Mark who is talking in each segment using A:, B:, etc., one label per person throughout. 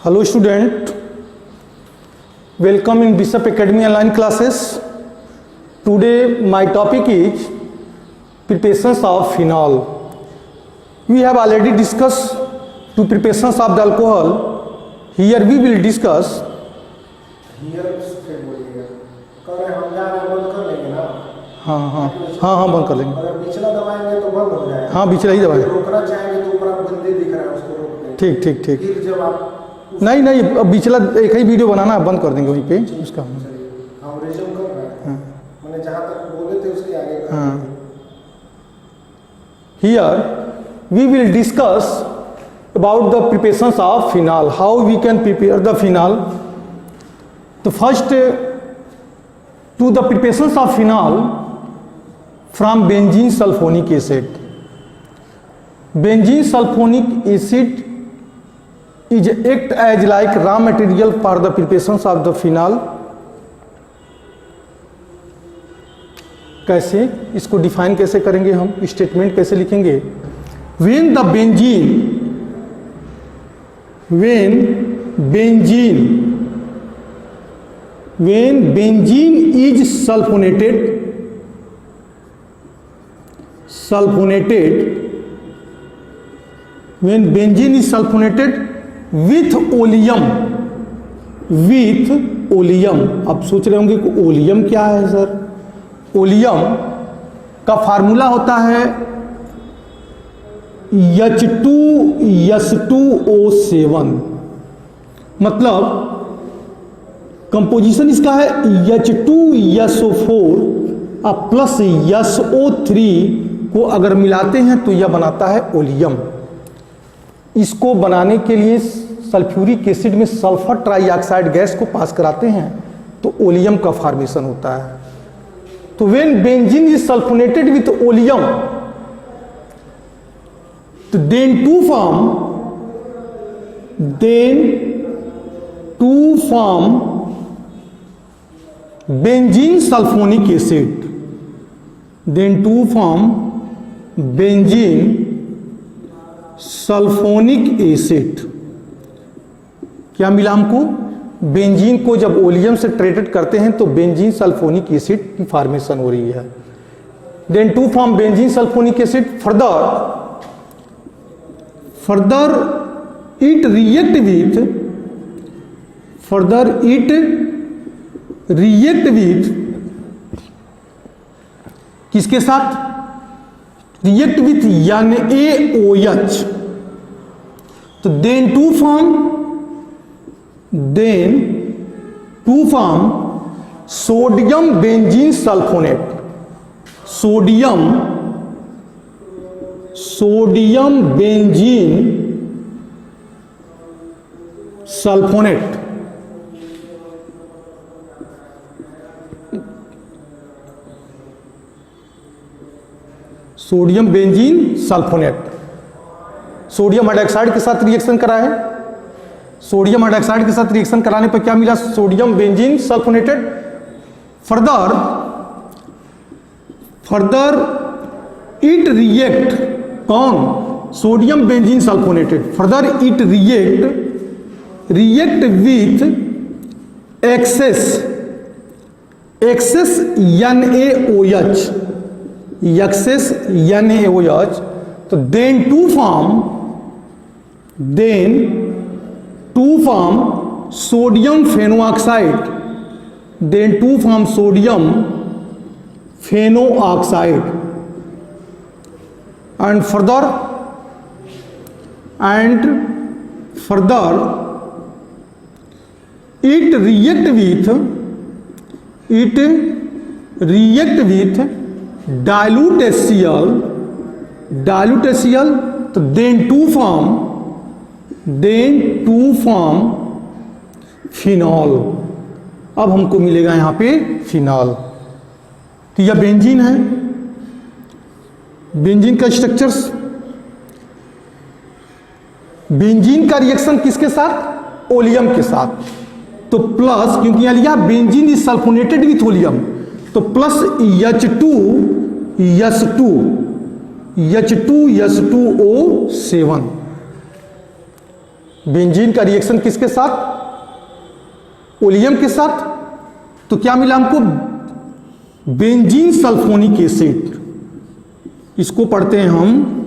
A: Hello student, welcome in Bishop Academy online classes. Today my topic is preparations of phenol. We have already discussed two preparations of the alcohol. Here we will discuss. हाँ बंद कर लेंगे।
B: अगर पिछला दबाएंगे तो बंद हो जाएगा।
A: हाँ पिछला ही दबाएंगे।
B: रोकना चाहेंगे तो ऊपर आप बंदे दिख रहा है उसको रोक दें।
A: ठीक।
B: फिर जब आप
A: नहीं अब पिछला एक ही वीडियो बनाना, बंद कर देंगे वहीं पे उसका।
B: हम रिज्यूम कर रहे हैं। मैंने जहाँ तक बोले थे उसके आगे का।
A: हाँ। Here we will discuss about the preparations of phenol. How we can prepare the phenol. The first to the preparations of phenol from benzene sulfonic acid. Benzene sulfonic acid is act as like raw material for the preparations of the phenol. कैसे इसको define कैसे करेंगे, हम statement कैसे लिखेंगे? when benzene is sulfonated when benzene is sulfonated with oleum. अब सोच रहे होंगे कि ओलियम क्या है सर? ओलियम का फार्मूला होता है H2S2O7, मतलब कंपोजिशन इसका है H2SO4 प्लस SO3 को अगर मिलाते हैं तो यह बनाता है ओलियम। इसको बनाने के लिए सल्फ्यूरिक एसिड में सल्फर ट्राइऑक्साइड गैस को पास कराते हैं तो ओलियम का फॉर्मेशन होता है। तो when benzene is sulfonated with oleum, तो then to form benzene sulfonic acid, क्या मिला हमको? बेंजीन को जब ओलियम से ट्रीटेड करते हैं तो बेंजीन सल्फोनिक एसिड की फॉर्मेशन हो रही है। Then to form benzene sulphonic acid further it react with किसके साथ? React with NaOH। तो then to form sodium benzene sulphonate. Sodium benzene sulphonate. Sodium benzene sulphonate sodium hydroxide के साथ reaction करा है। सोडियम हाइड्रोक्साइड के साथ रिएक्शन कराने पर क्या मिला? Sodium benzene sulphonated. Further it react, कौन? Sodium benzene sulphonated. Further it react with excess NaOH। तो then to form sodium phenoxide. and further it react with dilute HCl। तो then to form फिनॉल। अब हमको मिलेगा यहां पे phenol. तो यह बेंजीन है। बेंजीन का स्ट्रक्चर्स, बेंजीन का रिएक्शन किसके साथ? ओलियम के साथ। तो प्लस, क्योंकि यहां लिया benzene is sulphonated with oleum, तो प्लस H2SO7। बेंजीन का रिएक्शन किसके साथ? ओलियम के साथ। तो क्या मिला हमको? Benzene sulphonic acid. इसको पढ़ते हैं हम,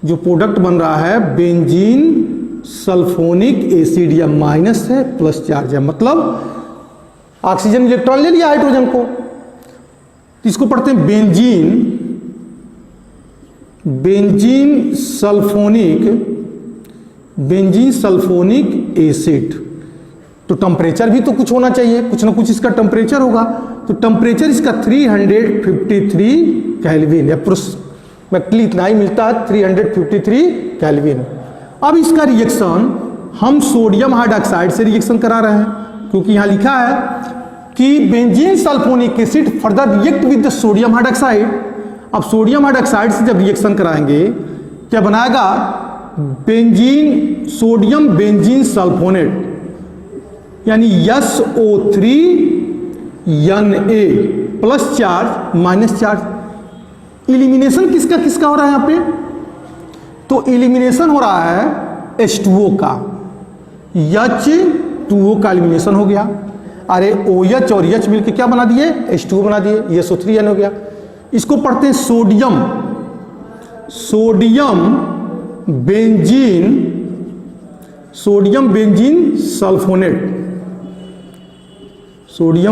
A: जो प्रोडक्ट बन रहा है बेंजीन सल्फोनिक एसिड, या माइनस है प्लस चार्ज है, मतलब ऑक्सीजन इलेक्ट्रॉन ले लिया हाइड्रोजन को, इसको पढ़ते हैं बेंजीन सल्फोनिक एसिड। तो टेम्परेचर भी तो कुछ होना चाहिए, कुछ ना कुछ इसका टेम्परेचर होगा। तो टेम्परेचर इसका 353 केल्विन, अप्रोक्सीमेटली इतना ही मिलता है, 353 केल्विन। अब इसका रिएक्शन हम सोडियम हाइड्रोक्साइड से रिएक्शन करा रहे हैं, क्योंकि यहां लिखा है कि benzene sulphonic acid further react with the sodium hydroxide. अब सोडियम हाइड्रोक्साइड से जब रिएक्शन कराएंगे, क्या बनाएगा? सोडियम बेंजीन सल्फोनेट, यानी SO3 Na plus charge minus charge. Elimination किसका किसका हो रहा है यहां पे? तो इलिमिनेशन हो रहा है H2O का, H2O का इलिमिनेशन हो गया। अरे OH और H मिलकर क्या बना दिए? H2O बना दिए, ये SO3N हो गया। इसको पढ़ते हैं सोडियम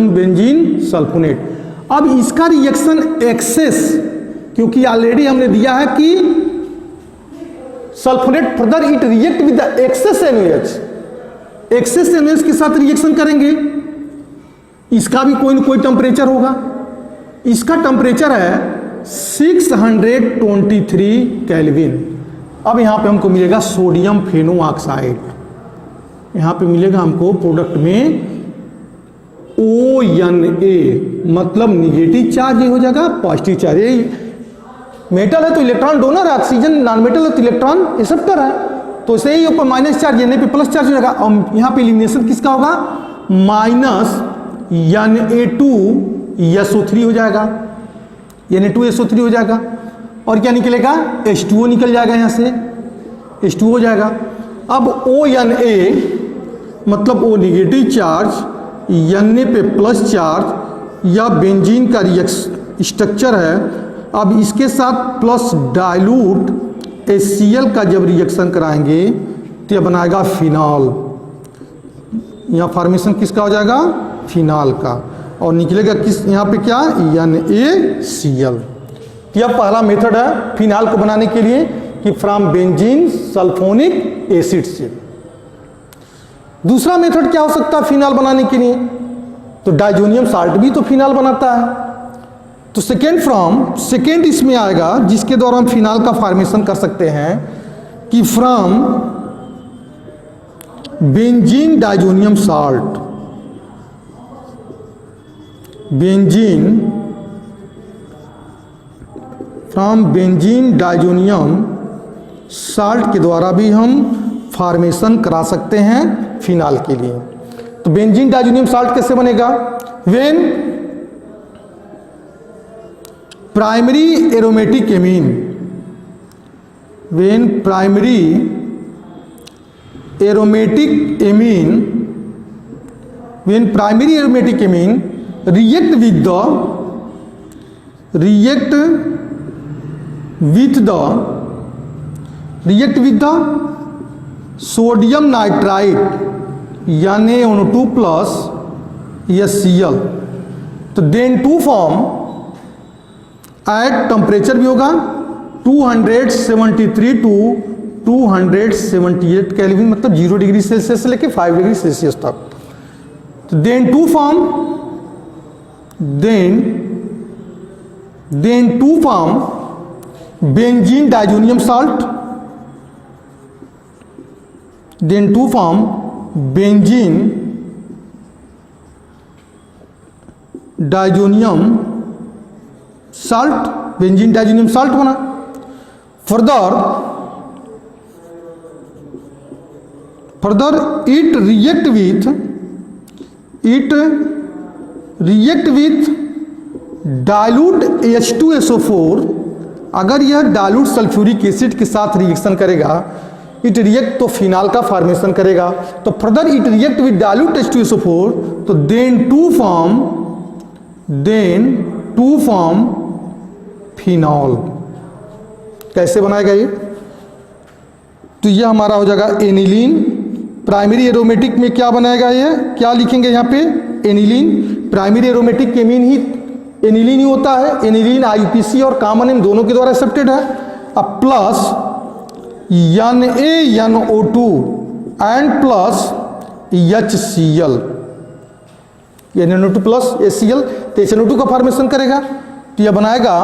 A: बेंजीन सल्फोनेट। अब इसका रिएक्शन एक्सेस, क्योंकि ऑलरेडी हमने दिया है कि sulphonate further it react with the excess NaOH के साथ रिएक्शन करेंगे। इसका भी कोई ना कोई टेम्परेचर होगा। इसका टेम्परेचर है 623 केल्विन। अब यहां पे हमको मिलेगा सोडियम फेनोऑक्साइड, यहां पे मिलेगा हमको प्रोडक्ट में ONA, मतलब निगेटिव चार्ज ये हो जाएगा, पॉजिटिव चार्ज। मेटल है तो इलेक्ट्रॉन डोनर है, ऑक्सीजन नॉन मेटल है तो इलेक्ट्रॉन एक्सेप्टर है, तो इसे ही ऊपर माइनस चार्ज Na पे प्लस चार्ज हो जाएगा। और यहाँ पे एलिमिनेशन किसका होगा? माइनस Na2SO3 हो जाएगा, Na2SO3 हो जाएगा। और क्या निकलेगा? H2O निकल जाएगा, यहाँ से H2O हो जाएगा। अब ONA मतलब O निगेटिव चार्ज, Na पे प्लस चार्ज, या बेंजीन का रिएक्शन स्ट्रक्चर है। अब इसके साथ प्लस डाइल्यूट HCl का जब रिएक्शन कराएंगे तो यह बनाएगा फिनॉल। यहाँ फॉर्मेशन किसका हो जाएगा? फिनॉल का। और निकलेगा किस? यहाँ पे क्या? NaCl। यह पहला मेथड है फिनॉल को बनाने के लिए, कि फ्रॉम बेंजीन सल्फोनिक एसिड से। दूसरा मेथड क्या हो सकता है फिनॉल बनाने के लिए? तो डाइजोनियम साल्ट भी तो फिनॉल बनाता है। तो सेकेंड इसमें आएगा, जिसके द्वारा हम फिनॉल का फॉर्मेशन कर सकते हैं, कि from benzene diazonium salt, from benzene diazonium salt के द्वारा भी हम फॉर्मेशन करा सकते हैं फिनॉल के लिए। तो बेंजीन डाइजोनियम साल्ट कैसे बनेगा? When primary aromatic amine react with the sodium nitrite Na2 plus HCl, तो then to form at temperature भी होगा 273 टू 278 केल्विन, मतलब 0 डिग्री सेल्सियस से लेके 5 डिग्री सेल्सियस तक। तो then to form benzene diazonium salt, benzene diazonium salt बना। Further it react with dilute H2SO4। अगर यह डाइल्यूट सल्फ्यूरिक एसिड के साथ रिएक्शन करेगा इट रिएक्ट तो फिनाल का फॉर्मेशन करेगा। तो further it react with dilute H2SO4, तो देन टू फॉर्म फिनॉल। कैसे बनाएगा ये? तो ये हमारा हो जाएगा एनिलीन। प्राइमरी एरोमेटिक में क्या बनाएगा ये? क्या लिखेंगे यहाँ पे? एनिलीन। प्राइमरी एरोमेटिक के मीन ही एनिलीन ही होता है। एनिलीन IUPAC और कॉमन इन दोनों के द्वारा एक्सेप्टेड है। अब plus NaNO2 and plus HCl, NaNO2 plus HCl, तो HNO2 का फॉर्मेशन करेगा। तो यह बनाएगा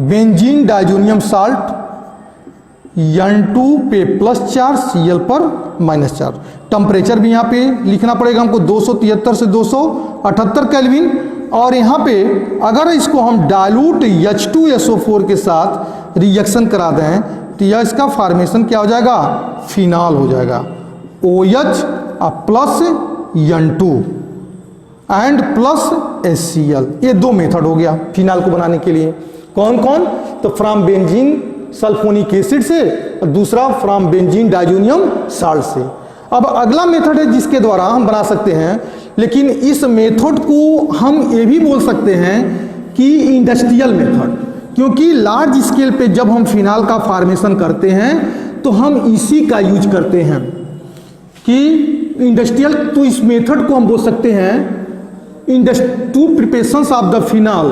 A: बेंजीन डाइजोनियम साल्ट, N2 पे प्लस चार्ज, Cl पर माइनस चार्ज। टेम्परेचर भी यहाँ पे लिखना पड़ेगा हमको 273 से 278 केल्विन। और यहाँ पे अगर इसको हम डाइल्यूट H2SO4 के साथ रिएक्शन करा दें तो यह इसका फॉर्मेशन क्या हो जाएगा? फिनाल हो जाएगा। OH plus N2 and plus HCl। ये दो मेथड हो गया फिनाल को बनाने के लिए। कौन कौन? तो फ्रॉम बेंजीन सल्फोनिक एसिड से और दूसरा फ्रॉम बेंजीन डाइजोनियम साल्ट से। अब अगला मेथड है जिसके द्वारा हम बना सकते हैं, लेकिन इस मेथड को हम ये भी बोल सकते हैं कि इंडस्ट्रियल मेथड, क्योंकि लार्ज स्केल पे जब हम फिनाल का फॉर्मेशन करते हैं तो हम इसी का यूज करते हैं कि इंडस्ट्रियल। तो इस मेथड को हम बोल सकते हैं to preparations of the phenol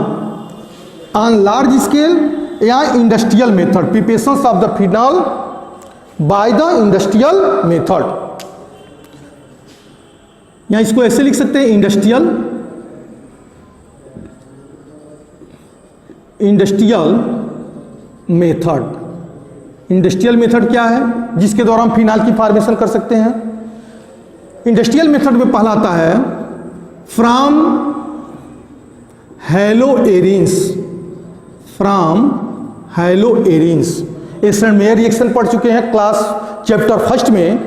A: on large scale या industrial method, preparations of the phenol by the industrial method. या इसको ऐसे लिख सकते हैं इंडस्ट्रियल मेथड। इंडस्ट्रियल मेथड क्या है? जिसके द्वारा हम फिनाल की फॉर्मेशन कर सकते हैं। इंडस्ट्रियल मेथड में पहला आता है फ्रॉम हेलोएरिन्स, फ्रॉम हेलोएरिन्स। ये सेंडमेयर रिएक्शन पढ़ चुके हैं क्लास चैप्टर फर्स्ट में,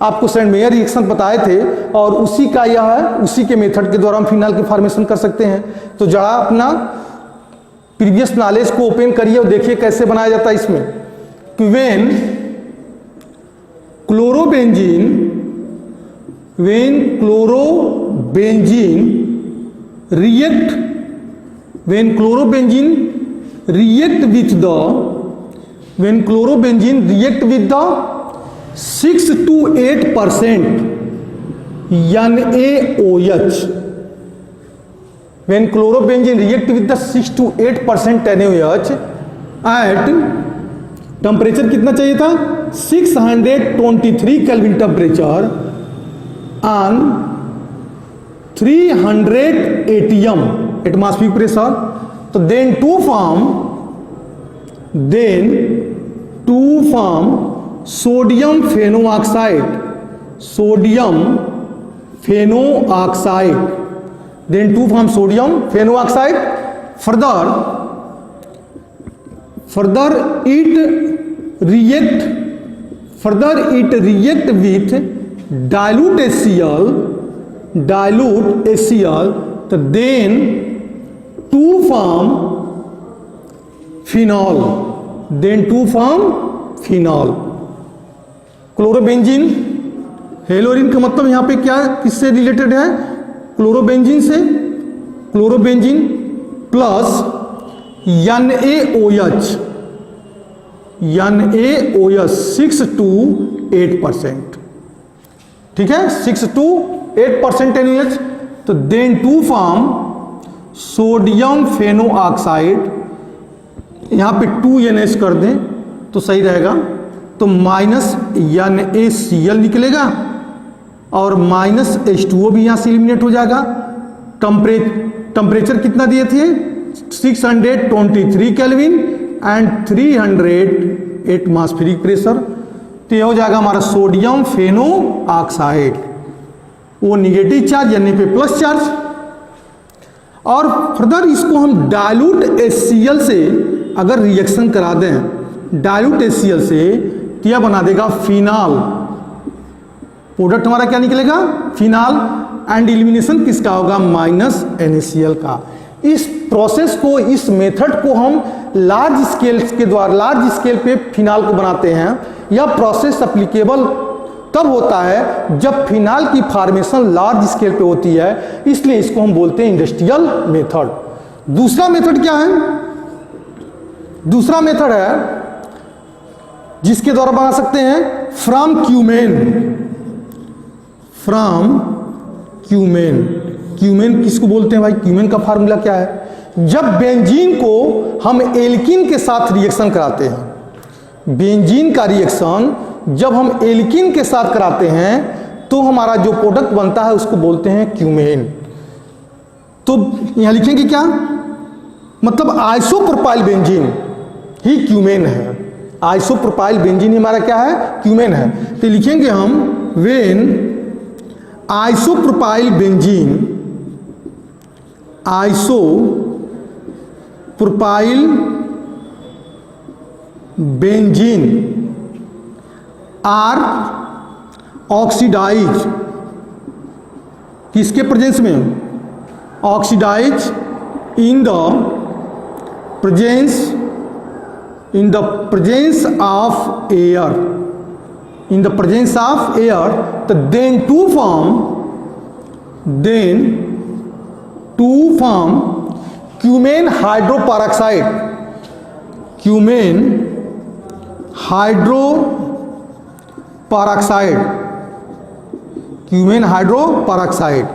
A: आपको सेंडमेयर रिएक्शन बताए थे और उसी का यह है, उसी के मेथड के द्वारा हम फिनाल की फॉर्मेशन कर सकते हैं। तो जरा अपना प्रीवियस नॉलेज को ओपन करिए और देखिए कैसे बनाया जाता है इसमें। When chlorobenzene react with the 6 to 8% NaOH, when chlorobenzene react with the 6 to 8% NaOH at temperature कितना चाहिए था? 623 kelvin temperature on 300 ATM atmospheric pressure. तो then to form sodium phenoxide, then to form sodium phenoxide. Further it react with dilute HCl, तो then to form phenol. Chlorobenzene हेलोरिन का मतलब यहां पे क्या, किससे रिलेटेड है? क्लोरोबेंजीन से। क्लोरोबेंजीन प्लस NaOH 6 to 8%, ठीक है, 6 to 8% NaOH। तो देन टू फॉर्म सोडियम फेनोऑक्साइड, यहां पे 2NH कर दें तो सही रहेगा, तो माइनस NaCl निकलेगा और माइनस H2O भी यहां से एलिमिनेट हो जाएगा। टेम्परेचर कितना दिए थे? 623 केल्विन एंड 300 एटमॉस्फेरिक प्रेशर। तो यह हो जाएगा हमारा सोडियम फेनोऑक्साइड, वो निगेटिव चार्ज यानी पे प्लस चार्ज। और फर्दर इसको हम डाइल्यूट HCl से अगर रिएक्शन करा दें, डाइल्यूट HCl से, तो यह बना देगा फिनाल। प्रोडक्ट हमारा क्या निकलेगा? फिनाल। एंड एलिमिनेशन किसका होगा? माइनस NaCl का। इस प्रोसेस को, इस मेथड को हम लार्ज स्केल के द्वारा, लार्ज स्केल पे फिनाल को बनाते हैं यह प्रोसेस एप्लीकेबल तब होता है जब फिनाल की फॉर्मेशन लार्ज स्केल पे होती है, इसलिए इसको हम बोलते हैं इंडस्ट्रियल मेथड। दूसरा मेथड क्या है? दूसरा मेथड है जिसके द्वारा बना सकते हैं from cumin. From cumin, cumin किसको बोलते हैं भाई? क्यूमेन का फार्मूला क्या है? जब बेंजीन को हम एल्कीन के साथ रिएक्शन कराते हैं, बेंजीन का रिएक्शन जब हम एल्कीन के साथ कराते हैं तो हमारा जो प्रोडक्ट बनता है उसको बोलते हैं क्यूमेन। तो यहां लिखेंगे क्या? मतलब आइसोप्रोपाइल बेंजीन ही क्यूमेन है। आइसोप्रोपाइल बेंजीन ही हमारा क्या है? क्यूमेन है। तो लिखेंगे हम when isopropyl benzene, isopropyl benzene are oxidise, किसके प्रेजेंस में? Oxidise in the presence of air, in the presence of air, then to form cumin hydroperoxide, cumin hydroperoxide, cumin hydroperoxide,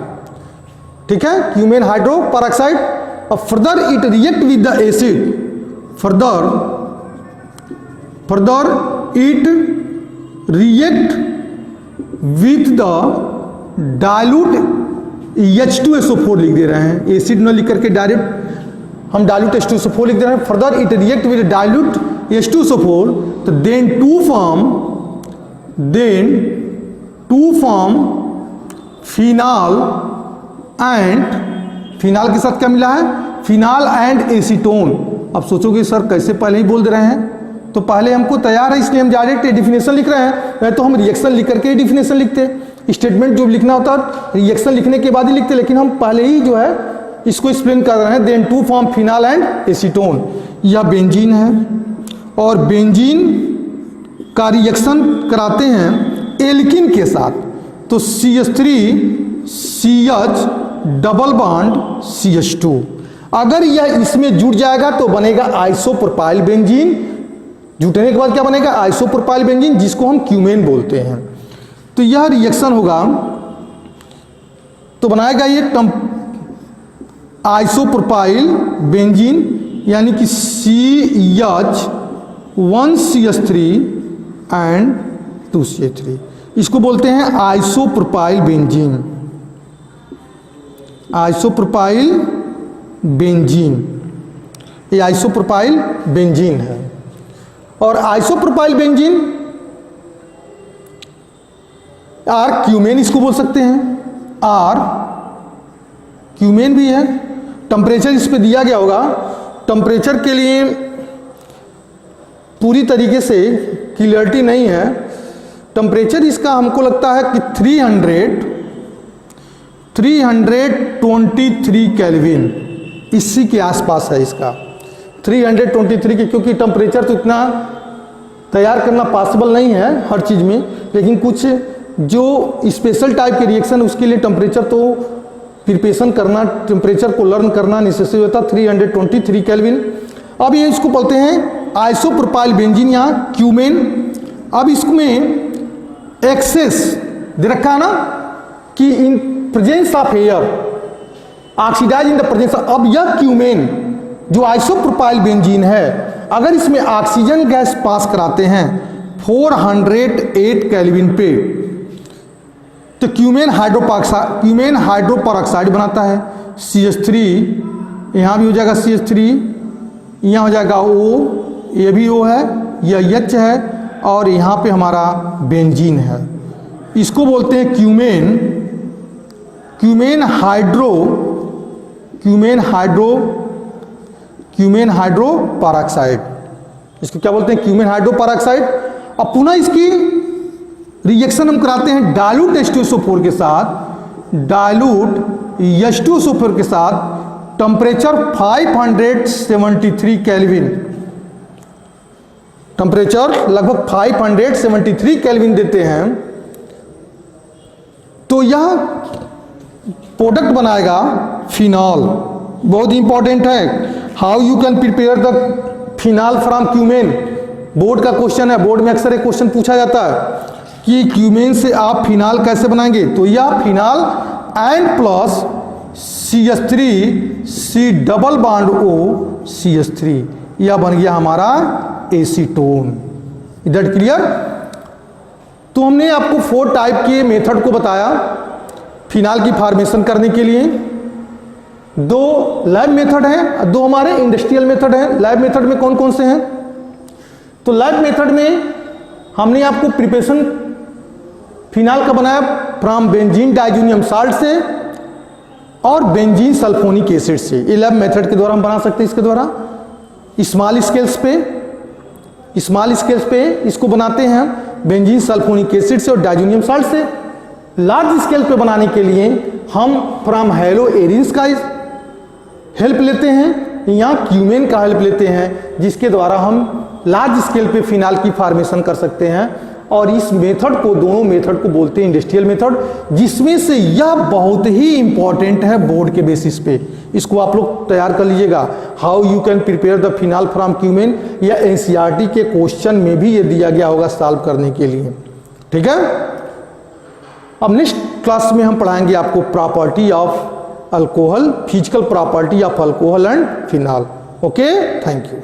A: ठीक है, cumin hydroperoxide। और further it react with the acid, further it react with the dilute H2SO4 लिख दे रहे हैं, acid न लिख करके डायरेक्ट हम डाइल्यूट H2SO4 लिख दे रहे हैं। Further it react with dilute H2SO4, तो then to form phenol and, phenol के साथ क्या मिला है? Phenol and acetone. अब सोचोगे सर कैसे पहले ही बोल दे रहे हैं, तो पहले हमको तैयार है इसलिए हम डायरेक्ट डिफिनेशन लिख रहे हैं, नहीं तो हम रिएक्शन लिख करके डिफिनेशन लिखते। स्टेटमेंट जो लिखना होता है रिएक्शन लिखने के बाद ही लिखते, लेकिन हम पहले ही जो है इसको एक्सप्लेन कर रहे हैं। Then to form phenol and acetone, यह बेंजीन है और बेंजीन का रिएक्शन कराते हैं एल्कीन के साथ, तो CH3CH डबल बॉन्ड CH2। अगर यह इसमें जुड़ जाएगा तो बनेगा आइसोप्रोपाइल बेंजीन। जुटने के बाद क्या बनेगा? आइसोप्रोपाइल बेंजीन, जिसको हम क्यूमेन बोलते हैं। तो यह रिएक्शन होगा तो बनाएगा ये आइसोप्रोपाइल बेंजीन, यानी कि CH1CH3 एंड 2CH3, इसको बोलते हैं आइसोप्रोपाइल बेंजीन। आइसोप्रोपाइल बेंजीन, ये आइसोप्रोपाइल बेंजीन है। और आइसोप्रोपाइल बेंजीन आर क्यूमेन इसको बोल सकते हैं, आर क्यूमेन भी है। टेम्परेचर इस पे दिया गया होगा, टेम्परेचर के लिए पूरी तरीके से क्लियरिटी नहीं है। टेम्परेचर इसका हमको लगता है कि 323 केल्विन, इसी के आसपास है इसका 323 के, क्योंकि टेम्परेचर तो इतना तैयार करना पॉसिबल नहीं है हर चीज़ में, लेकिन कुछ जो स्पेशल टाइप के रिएक्शन उसके लिए टेम्परेचर तो प्रिपरेशन करना, टेम्परेचर को लर्न करना नेसेसरी होता। 323 केल्विन। अब ये इसको बोलते हैं आइसोप्रोपाइल बेंजीन, यहाँ क्यूमेन। अब इसमें एक्सेस दे रखा है ना कि in presence of air oxidise in the presence. अब यह क्यूमेन जो आइसोप्रोपाइल बेंजीन है, अगर इसमें ऑक्सीजन गैस पास कराते हैं 408 केल्विन पे, तो क्यूमेन हाइड्रोपेरोक्साइड बनाता है। CH3 यहाँ भी हो जाएगा, CH3 यहाँ हो जाएगा O, ये भी O है, यह H है, और यहाँ पे हमारा बेंजीन है। इसको बोलते हैं क्यूमेन हाइड्रोपेरोक्साइड। इसको क्या बोलते हैं? Cumin hydroperoxide. अब पुनः इसकी रिएक्शन हम कराते हैं डाइल्यूट H2SO4 के साथ, डाइल्यूट H2SO4 के साथ टेम्परेचर 573 केल्विन। टेम्परेचर लगभग 573 केल्विन देते हैं, तो यह प्रोडक्ट बनाएगा फिनॉल। बहुत इंपॉर्टेंट है। How you can prepare the phenol from cumin, board का क्वेश्चन है, बोर्ड में अक्सर एक क्वेश्चन पूछा जाता है कि क्यूमेन से आप फिनॉल कैसे बनाएंगे। तो यह phenol and plus CH3 C double bond O CH3, यह बन गया हमारा एसीटोन। Is that clear? तो हमने आपको 4 टाइप के मेथड को बताया फिनॉल की फॉर्मेशन करने के लिए। 2 लैब मेथड हैं, 2 हमारे इंडस्ट्रियल मेथड हैं। लैब मेथड में कौन कौन से हैं? तो लैब मेथड में हमने आपको प्रिपरेशन फिनॉल का बनाया फ्रॉम बेंजीन डाइजोनियम साल्ट से और बेंजीन सल्फोनिक एसिड से। ये लैब मेथड के द्वारा हम बना सकते हैं। इसके द्वारा स्मॉल स्केल्स पे इसको बनाते हैं बेंजीन सल्फोनिक एसिड से और डाइजोनियम साल्ट से। लार्ज स्केल पे बनाने के लिए हम फ्रॉम हैलो एरिन्स का हेल्प लेते हैं या क्यूमेन का हेल्प लेते हैं, जिसके द्वारा हम लार्ज स्केल पे फिनॉल की फॉर्मेशन कर सकते हैं। और इस मेथड को, दोनों मेथड को बोलते हैं इंडस्ट्रियल मेथड, जिसमें से यह बहुत ही इंपॉर्टेंट है बोर्ड के बेसिस पे। इसको आप लोग तैयार कर लीजिएगा। How you can prepare the phenol from cumin, या एनसीईआरटी के क्वेश्चन में भी ये दिया गया होगा सॉल्व करने के लिए। ठीक है, अब नेक्स्ट क्लास में हम पढ़ाएंगे आपको property of alcohol, physical property of alcohol and phenol. Okay, thank you.